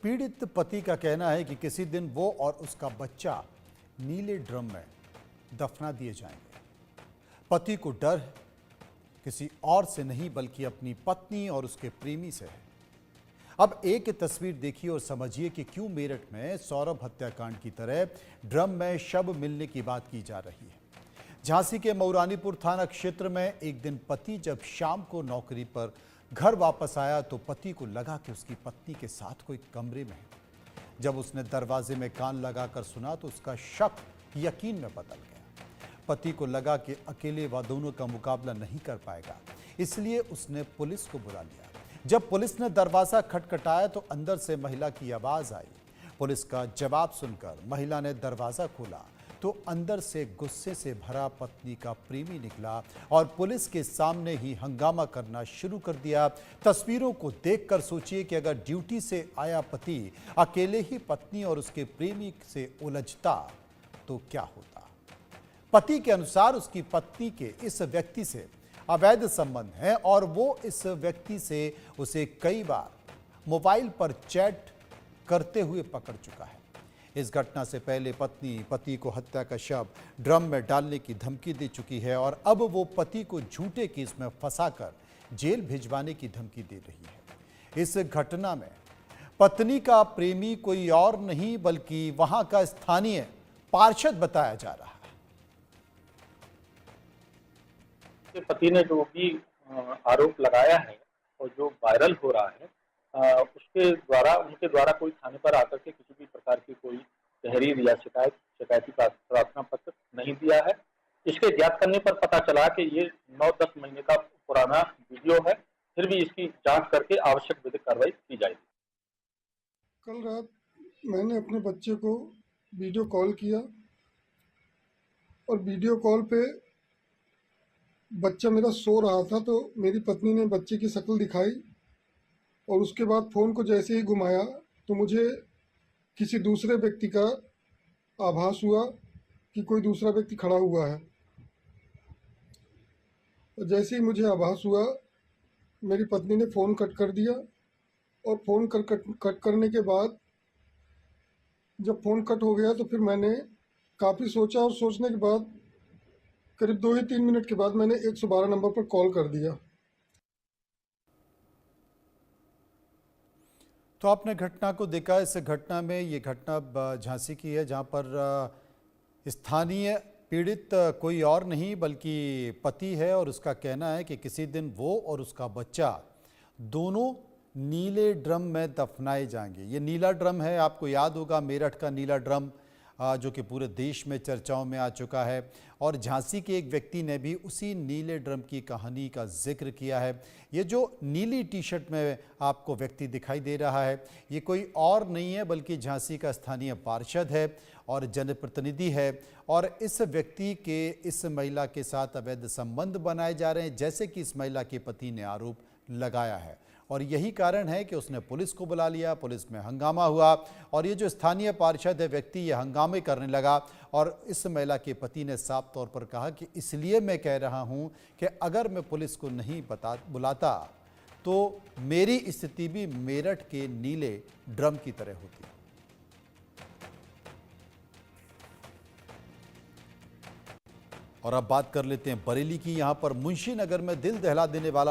पीड़ित पति का कहना है कि किसी दिन वो और उसका बच्चा नीले ड्रम में दफना दिए जाएंगे। पति को डर है, किसी और से नहीं बल्कि अपनी पत्नी और उसके प्रेमी से है। अब एक तस्वीर देखिए और समझिए कि क्यों मेरठ में सौरभ हत्याकांड की तरह ड्रम में शव मिलने की बात की जा रही है। झांसी के मऊरानीपुर थाना क्षेत्र में एक दिन पति जब शाम को नौकरी पर घर वापस आया तो पति को लगा कि उसकी पत्नी के साथ कोई कमरे में है। जब उसने दरवाजे में कान लगाकर सुना तो उसका शक यकीन में बदल गया। पति को लगा कि अकेले वह दोनों का मुकाबला नहीं कर पाएगा, इसलिए उसने पुलिस को बुला लिया। जब पुलिस ने दरवाजा खटखटाया तो अंदर से महिला की आवाज आई। पुलिस का जवाब सुनकर महिला ने दरवाजा खोला तो अंदर से गुस्से से भरा पत्नी का प्रेमी निकला और पुलिस के सामने ही हंगामा करना शुरू कर दिया। तस्वीरों को देखकर सोचिए कि अगर ड्यूटी से आया पति अकेले ही पत्नी और उसके प्रेमी से उलझता तो क्या होता। पति के अनुसार उसकी पत्नी के इस व्यक्ति से अवैध संबंध है और वो इस व्यक्ति से उसे कई बार मोबाइल पर चैट करते हुए पकड़ चुका है। इस घटना से पहले पत्नी पति को हत्या का शव ड्रम में डालने की धमकी दे चुकी है और अब वो पति को झूठे केस में फंसाकर जेल भिजवाने की धमकी दे रही है। इस घटना में पत्नी का प्रेमी कोई और नहीं बल्कि वहां का स्थानीय पार्षद बताया जा रहा है। पति ने जो भी आरोप लगाया है और जो वायरल हो रहा है उनके द्वारा कोई थाने पर आकर के किसी भी प्रकार की कोई तहरीर या शिकायती प्रार्थना पत्र नहीं दिया है। इसके ज्ञात करने पर पता चला कि ये 9-10 महीने का पुराना वीडियो है। फिर भी इसकी जांच करके आवश्यक विधिक कार्रवाई की जाएगी। कल रात मैंने अपने बच्चे को वीडियो कॉल किया और वीडियो कॉल पे बच्चा मेरा सो रहा था तो मेरी पत्नी ने बच्चे की शक्ल दिखाई और उसके बाद फ़ोन को जैसे ही घुमाया तो मुझे किसी दूसरे व्यक्ति का आभास हुआ कि कोई दूसरा व्यक्ति खड़ा हुआ है। और जैसे ही मुझे आभास हुआ मेरी पत्नी ने फ़ोन कट कर दिया और फ़ोन कट करने के बाद जब फ़ोन कट हो गया तो फिर मैंने काफ़ी सोचा और सोचने के बाद करीब 2 या 3 मिनट के बाद मैंने 112 नंबर पर कॉल कर दिया। तो आपने घटना को देखा। इस घटना में ये घटना झांसी की है जहां पर स्थानीय पीड़ित कोई और नहीं बल्कि पति है और उसका कहना है कि किसी दिन वो और उसका बच्चा दोनों नीले ड्रम में दफनाए जाएंगे। ये नीला ड्रम है, आपको याद होगा मेरठ का नीला ड्रम जो कि पूरे देश में चर्चाओं में आ चुका है और झांसी के एक व्यक्ति ने भी उसी नीले ड्रम की कहानी का जिक्र किया है। ये जो नीली टी शर्ट में आपको व्यक्ति दिखाई दे रहा है ये कोई और नहीं है बल्कि झांसी का स्थानीय पार्षद है और जनप्रतिनिधि है और इस व्यक्ति के इस महिला के साथ अवैध संबंध बनाए जा रहे हैं जैसे कि इस महिला के पति ने आरोप लगाया है और यही कारण है कि उसने पुलिस को बुला लिया। पुलिस में हंगामा हुआ और ये जो स्थानीय पार्षद है व्यक्ति ये हंगामे करने लगा और इस महिला के पति ने साफ तौर पर कहा कि इसलिए मैं कह रहा हूं कि अगर मैं पुलिस को नहीं बुलाता तो मेरी स्थिति भी मेरठ के नीले ड्रम की तरह होती। और अब बात कर लेते हैं बरेली की। यहां पर मुंशी नगर में दिल दहला देने वाला